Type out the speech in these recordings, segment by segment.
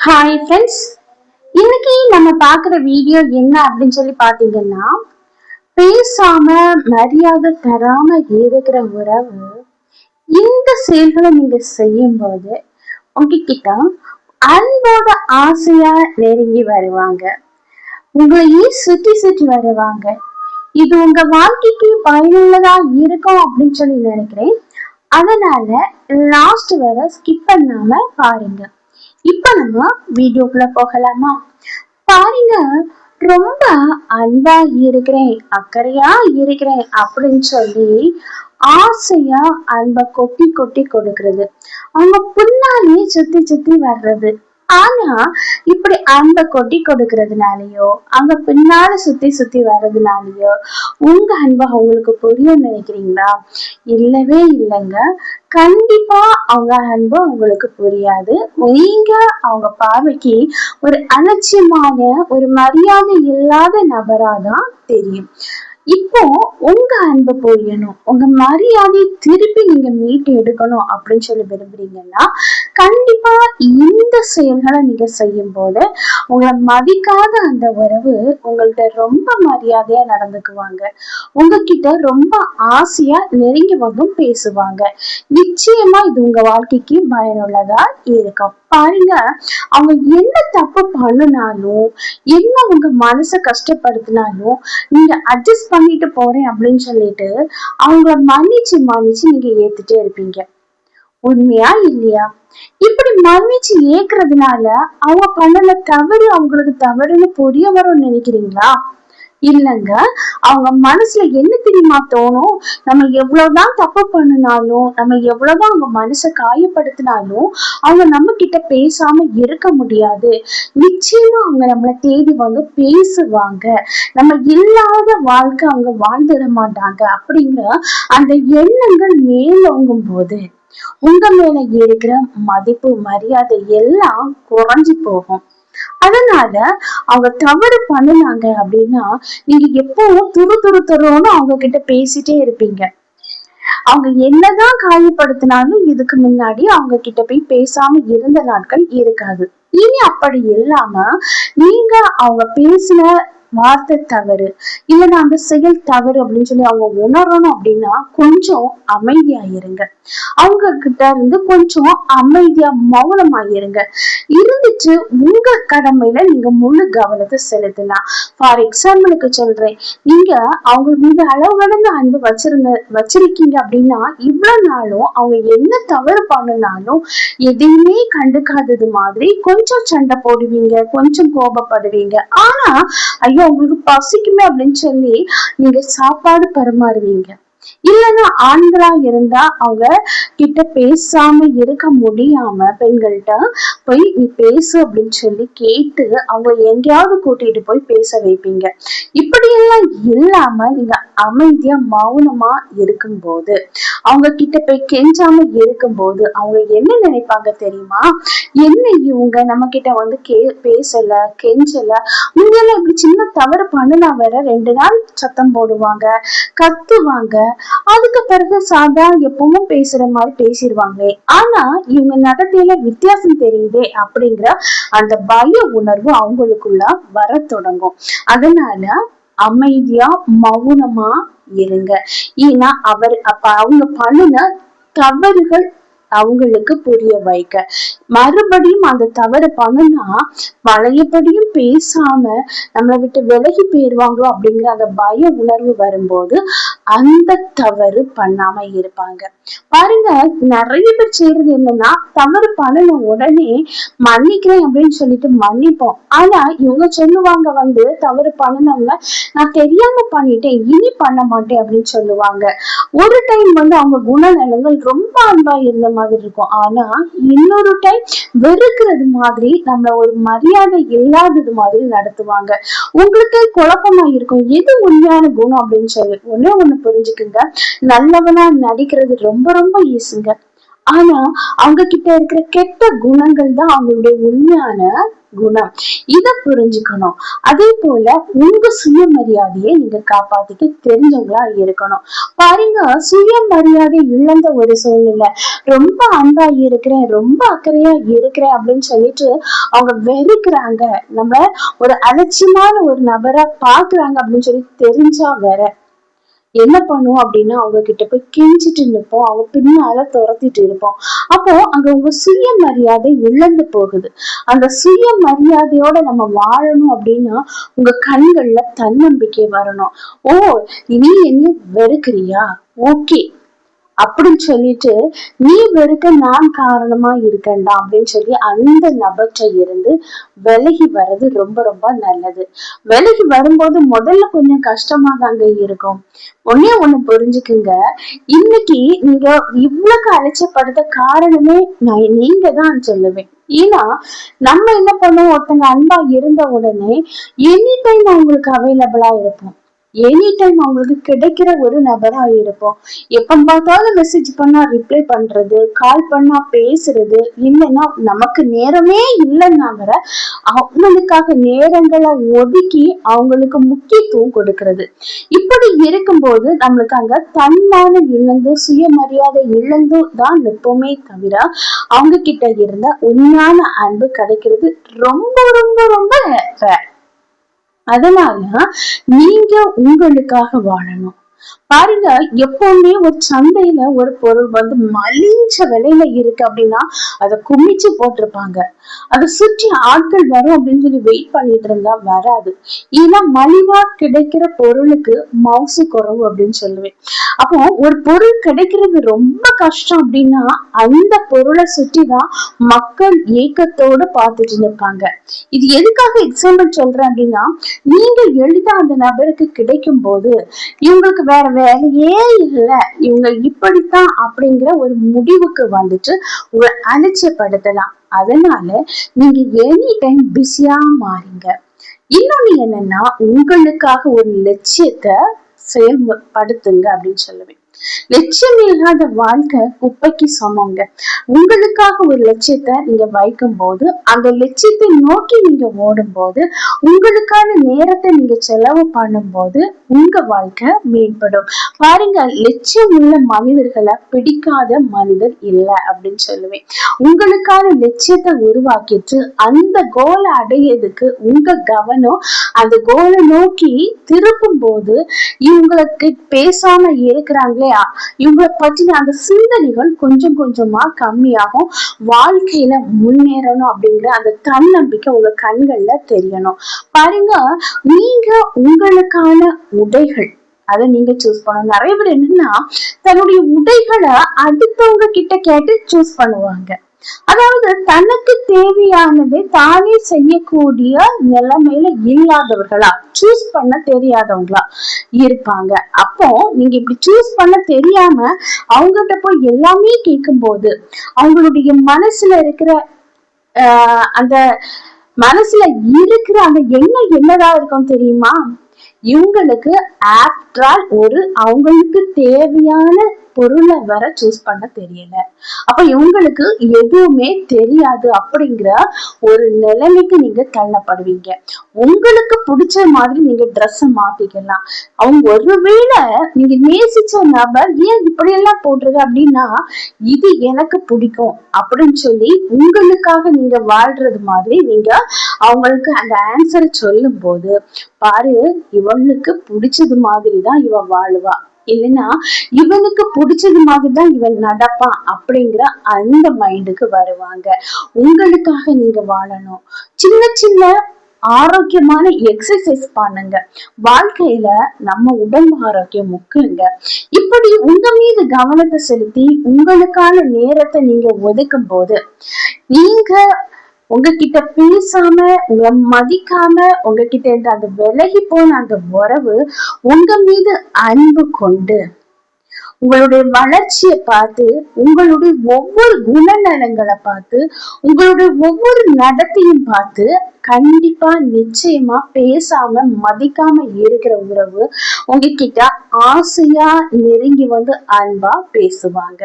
Hi friends, இன்னைக்கு நம்ம பார்க்குற வீடியோ என்ன அப்படின்னு சொல்லி பார்த்தீங்கன்னா, பேசாம மரியாதை தராம இருக்கிற உறவு இந்த செயல்களை நீங்க செய்யும்போது உங்ககிட்ட அன்போட ஆசையா நெருங்கி வருவாங்க, உங்களையே சுற்றி சுற்றி வருவாங்க. இது உங்க வாழ்க்கைக்கு பயனுள்ளதா இருக்கும் அப்படின்னு சொல்லி நினைக்கிறேன். அதனால லாஸ்ட் வரை ஸ்கிப் பண்ணாம பாருங்க. இப்ப நம்ம வீடியோக்குள்ள போகலாமா? பாருங்க, ரொம்ப அன்பா இருக்கிறேன், அக்கறையா இருக்கிறேன் அப்படின்னு சொல்லி ஆசையா அன்பை கொட்டி கொட்டி கொடுக்கறது, அவங்க பின்னாலேயே சுத்தி சுத்தி வர்றது. ஆனா இப்படி அன்பை கொட்டி கொடுக்கறதுனாலயோ அங்க பின்னால சுத்தி சுத்தி வர்றதுனாலயோ உங்க அன்பை அவங்களுக்கு புரியும் நினைக்கிறீங்களா? இல்லவே இல்லைங்க. கண்டிப்பா அவங்க அன்பு உங்களுக்கு புரியாது. நீங்க அவங்க பார்வைக்கு ஒரு அலட்சியமான, ஒரு மரியாதை இல்லாத நபராதான் தெரியும். இப்போ உங்க அன்பு புரியணும், உங்க மரியாதை திருப்பி நீங்க மீட்டு எடுக்கணும் அப்படின்னு சொல்லி விரும்புறீங்கன்னா கண்டிப்பா இந்த செயல்களை நீங்க செய்யும் போது உங்களை மதிக்காத அந்த உறவு உங்கள்ட்ட ரொம்ப மரியாதையா நடந்துக்குவாங்க, உங்ககிட்ட ரொம்ப ஆசையா நெருங்கி வந்தும் பேசுவாங்க. நிச்சயமா இது உங்க வாழ்க்கைக்கு பயனுள்ளதா இருக்கும். பாருங்க, அவங்க என்ன தப்பு பண்ணினாலும், என்ன உங்க மனசை கஷ்டப்படுத்தினாலும் நீங்க அட்ஜஸ்ட் பண்ணிட்டு போறேன் அப்படின்னு சொல்லிட்டு அவங்கள மன்னிச்சு மன்னிச்சு நீங்க ஏத்துட்டே இருப்பீங்க. உண்மையா இல்லையா? இப்படி மன்னிச்சு ஏக்குறதுனால அவங்க பண்ணல தவறு அவங்களுக்கு தவறுன்னு புரிய வரும்னு நினைக்கிறீங்களா? இல்லைங்க. அவங்க மனசுல என்ன தெரியுமா தோணும்? நம்ம எவ்வளவுதான் தப்பு பண்ணினாலும், நம்ம எவ்வளவுதான் அவங்க மனசை காயப்படுத்தினாலும் அவங்க நம்ம கிட்ட பேசாம இருக்க முடியாது. நிச்சயமா அவங்க நம்மளை தேடி வந்து பேசுவாங்க. நம்ம இல்லாத வாழ்க்கை அவங்க வாழ்ந்துட மாட்டாங்க அப்படிங்கிற அந்த எண்ணங்கள் மேலோங்கும் போது உங்க மேல இருக்கிற மதிப்பு, மரியாதை எல்லாம் குறைஞ்சு போகும். அதனால அவங்க தவறு பண்ணுனாங்க அப்படின்னா நீங்க எப்பவும் துரு துரு துருன்னு அவங்க கிட்ட பேசிட்டே இருப்பீங்க. அவங்க என்னதான் காயப்படுத்தினாலும் இதுக்கு முன்னாடி அவங்க கிட்ட போய் பேசாம இருந்த நாட்கள் இருக்காது. இனி அப்படி இல்லாம நீங்க அவங்க பேசின வார்த்தை தவறு, இல்லைன்னா அந்த செயல் தவறு அப்படின்னு சொல்லி அவங்க உணரணும் அப்படின்னா கொஞ்சம் அமைதியா இருங்க. அவங்க கிட்ட இருந்து கொஞ்சம் அமைதியா மௌனமா இருங்க. இருந்துட்டு உங்க கடமையில நீங்க முழு கவனத்தை செலுத்தலாம். ஃபார் எக்ஸாம்பிளுக்கு சொல்றேன், நீங்க அவங்க மீது அளவு கடந்த அன்பு வச்சிருக்கீங்க அப்படின்னா இவ்வளவு நாளும் அவங்க என்ன தவறு பண்ணினாலும் எதையுமே கண்டுக்காதது மாதிரி கொஞ்சம் சண்டை போடுவீங்க, கொஞ்சம் கோபப்படுவீங்க. ஆனா ஐயோ உங்களுக்கு பசிக்குமே அப்படின்னு சொல்லி நீங்க சாப்பாடு பரிமாறுவீங்க. இல்லைன்னா ஆண்களா இருந்தா அவங்க கிட்ட பேசாம இருக்க முடியாம பெண்கள்கிட்ட போய் நீ பேசு அப்படின்னு சொல்லி கேட்டு அவங்க எங்கேயாவது கூட்டிட்டு போய் பேச வைப்பீங்க. இப்படியெல்லாம் இல்லாம நீங்க அமைதியா மௌனமா இருக்கும்போது, அவங்க கிட்ட போய் கெஞ்சாம இருக்கும்போது அவங்க என்ன நினைப்பாங்க தெரியுமா? என்ன இவங்க நம்ம கிட்ட வந்து பேசல, கெஞ்சல, முன்னெல்லாம் இப்படி சின்ன தவறு பண்ணுனா வேற 2 நாள் சத்தம் போடுவாங்க, கத்துவாங்க. அதுக்கு பிறகு சாதா எப்பவும் பேசுற மாதிரி பேசிடுவாங்களே. ஆனா இவங்க நடத்தையில வித்தியாசம் தெரியுதே அப்படிங்கிற அந்த பய உணர்வு அவங்களுக்குள்ள வர தொடங்கும். அதனால அமைதியா மௌனமா இருங்க. ஏன்னா அவங்க பண்ணுன தவறுகள் அவங்களுக்கு புரிய வைக்க, மறுபடியும் அந்த தவறு பண்ணுனா பழையபடியும் பேசாம நம்மளை விட்டு விலகி போயிருவாங்களோ அப்படிங்கிற அந்த பய உணர்வு வரும்போது அந்த தவறு பண்ணாம இருப்பாங்க. பாருங்க, நிறைய பேர் செய்யறது என்னன்னா தவறு பண்ணன உடனே மன்னிக்கிறேன் அப்படின்னு சொல்லிட்டு மன்னிப்போம். ஆனா இவங்க சொல்லுவாங்க வந்து தவறு பண்ணனவங்க நான் தெரியாம பண்ணிட்டேன், இனி பண்ண மாட்டேன் அப்படின்னு சொல்லுவாங்க. ஒரு டைம் வந்து அவங்க குணநலங்கள் ரொம்ப அன்பா இருந்த மாதிரி இருக்கும், ஆனா இன்னொரு டைம் வெறுக்கிறது மாதிரி, நம்மள ஒரு மரியாதை இல்லாதது மாதிரி நடத்துவாங்க. உங்களுக்கு குழப்பமா இருக்கும் எது உண்மையான குணம் அப்படின்னு சொல்லி. ஒண்ணு புரிஞ்சுக்குங்க, நல்லவனா நடிக்கிறது ரொம்ப ரொம்ப ஈஸிங்க. ஆனா அவங்க கிட்ட இருக்கிற கெட்ட குணங்கள் தான் அவங்களுடைய உண்மையான குணம். இத புரிஞ்சுக்கணும். அதே போல உங்க சுயமரியாதையை நீங்க காப்பாத்திக்க தெரிஞ்சவங்களா இருக்கணும். பாருங்க, சுயமரியாதை இழந்த ஒரு சூழ்நிலை, ரொம்ப அன்பா இருக்கிறேன், ரொம்ப அக்கறையா இருக்கிறேன் அப்படின்னு சொல்லிட்டு அவங்க வெறுக்கிறாங்க, நம்ம ஒரு அலட்சியமான ஒரு நபரா பாக்குறாங்க அப்படின்னு சொல்லி தெரிஞ்சா வேற என்ன பண்ணுவோம் அப்படின்னா அவங்க கிட்ட போய் கெஞ்சிட்டு நிற்போம், அவங்க பின்னால துரத்திட்டு இருப்போம். அப்போ அங்க உங்க சுயமரியாதை இழந்து போகுது. அந்த சுயமரியாதையோட நம்ம வாழணும் அப்படின்னா உங்க கண்கள்ல தன்னம்பிக்கை வரணும். ஓ, நீ என்ன வெறுக்கிறியா, ஓகே அப்படின்னு சொல்லிட்டு நீ வெறுக்க நான் காரணமா இருக்கேன்டா அப்படின்னு சொல்லி அந்த நபர்கிட்ட இருந்து விலகி வர்றது ரொம்ப ரொம்ப நல்லது. விலகி வரும்போது முதல்ல கொஞ்சம் கஷ்டமா தாங்க இருக்கும். ஒண்ணு புரிஞ்சுக்குங்க, இன்னைக்கு நீங்க இவ்வளவு அலட்சியப்படுத்த காரணமே நீங்க தான் சொல்லுவேன். ஏன்னா நம்ம என்ன பண்ணுவோம், ஒருத்தங்க அன்பா இருந்த உடனே எனி டைம் அவங்களுக்கு அவைலபிளா இருப்போம், எனி டைம் அவங்களுக்கு கிடைக்கிற ஒரு நபரா இருப்போம். எப்ப பார்த்தாலும் மெசேஜ் பண்ணா ரிப்ளை பண்றது, கால் பண்ணா பேசுறது, இல்லைன்னா நமக்கு நேரமே இல்லைன்னா வர அவங்களுக்காக நேரங்களை ஒதுக்கி அவங்களுக்கு முக்கியத்துவம் கொடுக்கறது. இப்படி இருக்கும்போது நம்மளுக்கு அங்க தன்மானம் இழந்து சுயமரியாதை இழந்து தான் நிற்போமே தவிர அவங்க கிட்ட இருந்த உண்மையான அன்பு கிடைக்கிறது ரொம்ப ரொம்ப ரொம்ப ரேர். அதனால நீங்க உங்களுக்காக வாழணும். பாருங்க, எப்பவுமே ஒரு சந்தையில ஒரு பொருள் வந்து மலிஞ்ச விலையில இருக்கு அப்படின்னா அதை குமிச்சு போட்டிருப்பாங்க. அதை சுற்றி ஆட்கள் வரும் அப்படின்னு சொல்லி வெயிட் பண்ணிட்டு இருந்தா வராது. ஏன்னா மலிவா கிடைக்கிற பொருளுக்கு மவுசு குறவு அப்படின்னு சொல்லுவேன். அப்போ ஒரு பொருள் கிடைக்கிறது ரொம்ப கஷ்டம் அப்படின்னா அந்த பொருளை சுற்றிதான் மக்கள் ஏக்கத்தோடு பார்த்துட்டு நிற்பாங்க. இது எதுக்காக எக்ஸாம்பிள் சொல்றேன் அப்படின்னா, நீங்க எளிதா அந்த நபருக்கு கிடைக்கும் போது இவங்களுக்கு வேற வேலையே இல்லை, இவங்க இப்படித்தான் அப்படிங்கிற ஒரு முடிவுக்கு வந்துட்டு உங்களை அலட்சியப்படுத்தலாம். அதனால நீங்க எனி டைம் பிஸியா மாறுங்க. இன்னொன்னு என்னன்னா, உங்களுக்காக ஒரு லட்சியத்தை செயல்படுத்துங்க அப்படின்னு சொல்லுவேன். லட்சியம் இல்லாத வாழ்க்கை குப்பைக்கு சமங்க. உங்களுக்காக ஒரு லட்சியத்தை நீங்க வைக்கும் போது, அந்த லட்சியத்தை நோக்கி நீங்க ஓடும் போது, உங்களுக்கான நேரத்தை நீங்க செலவு பண்ணும் போது உங்க வாழ்க்கை மேம்படும். பாருங்க, லட்சியம் உள்ள மனிதர்களை பிடிக்காத மனிதர் இல்லை அப்படின்னு சொல்லுவேன். உங்களுக்கான லட்சியத்தை உருவாக்கிட்டு அந்த கோலை அடையிறதுக்கு உங்க கவனம் அந்த கோலை நோக்கி திருப்பும் போது இவங்களுக்கு பேசாம இருக்கிறாங்களே இவங்களை பற்றின அந்த சிந்தனைகள் கொஞ்சம் கொஞ்சமா கம்மியாகும். வாழ்க்கையில முன்னேறணும் அப்படிங்கிற அந்த தன்னம்பிக்கை உங்க கண்கள்ல தெரியணும். பாருங்க, நீங்க உங்களுக்கான உடைகள் அதை நீங்க சூஸ் பண்ணணும். நிறைய பேர் என்னன்னா தன்னுடைய உடைகளை அடுத்தவங்க கிட்ட கேட்டு சூஸ் பண்ணுவாங்க. அதாவது தனக்கு தேவையானதை தானே செய்யக்கூடிய நிலைமையில இல்லாதவர்களா, சூஸ் பண்ண தெரியாதவங்களா இருப்பாங்க. அப்போ நீங்க இப்படி சூஸ் பண்ண தெரியாம அவங்ககிட்ட போய் எல்லாமே கேட்கும் போது அவங்களுடைய மனசுல இருக்கிற அந்த மனசுல இருக்கிற அந்த எண்ணம் என்னதா இருக்கும் தெரியுமா? இவங்களுக்கு ஆஃப்டர் ஒரு அவங்களுக்கு தேவையான பொருளை வர சூஸ் பண்ண தெரியல, அப்ப இவங்களுக்கு எதுவுமே தெரியாது அப்படிங்கிற ஒரு நிலைமைக்கு நீங்க தள்ளப்படுவீங்க. உங்களுக்கு பிடிச்ச மாதிரி நீங்க ட்ரெஸ் மாத்திக்கலாம். அவங்க ஒருவேளை நீங்க நேசிச்ச நபர் ஏன் இப்படி எல்லாம் போடுறது அப்படின்னா இது எனக்கு பிடிக்கும் அப்படின்னு சொல்லி உங்களுக்காக நீங்க வாழ்றது மாதிரி நீங்க அவங்களுக்கு அந்த ஆன்சரை சொல்லும் போது பாரு, இவனுக்கு பிடிச்சது மாதிரிதான் இவ வாழுவா, இல்லைன்னா இவனுக்கு பிடிச்சது மாதிரிதான் இவன் நடப்பான் அப்படிங்கிற அந்த மைண்டுக்கு வருவாங்க. உங்களுக்காக நீங்க வாழணும். சின்ன சின்ன ஆரோக்கியமான எக்ஸசைஸ் பண்ணுங்க. வாழ்க்கையில நம்ம உடல் ஆரோக்கியம் முக்கியங்க. இப்படி உங்க மீது கவனத்தை செலுத்தி உங்களுக்கான நேரத்தை நீங்க ஒதுக்கும் போது நீங்க உங்ககிட்ட பேசாம உங்களை மதிக்காம உங்ககிட்ட இருந்து அந்த விலகி போன அந்த உறவு உங்க மீது அன்பு கொண்டு உங்களுடைய வளர்ச்சியை பார்த்து உங்களுடைய ஒவ்வொரு குணநலங்களை பார்த்து உங்களுடைய ஒவ்வொரு நடத்தையும் பார்த்து கண்டிப்பா நிச்சயமா பேசாம மதிக்காம இருக்கிற உறவு உங்ககிட்ட ஆசையா நெருங்கி வந்து அன்பா பேசுவாங்க.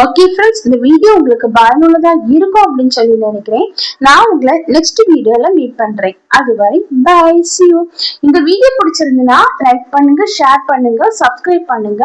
ஓகே ஃப்ரெண்ட்ஸ், இந்த வீடியோ உங்களுக்கு பயனுள்ளதா இருக்கும் அப்படின்னு சொல்லி நினைக்கிறேன். நான் உங்களை நெக்ஸ்ட் வீடியோல மீட் பண்றேன். அதுவரை பை, see you. இந்த வீடியோ பிடிச்சிருந்ததுன்னா லைக் பண்ணுங்க, ஷேர் பண்ணுங்க, சப்ஸ்கிரைப் பண்ணுங்க,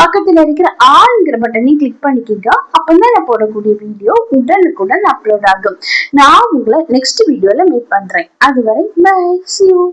பக்கத்துல இருக்கிற ஆல்ங்கிற பட்டனையும் கிளிக் பண்ணிக்கோங்க. அப்பதான் நான் போடக்கூடிய வீடியோ உடனுக்குடன் அப்லோட் ஆகும். நான் உங்களை நெக்ஸ்ட் வீடியோல மீட் பண்றேன். அதுவரை பை, see you.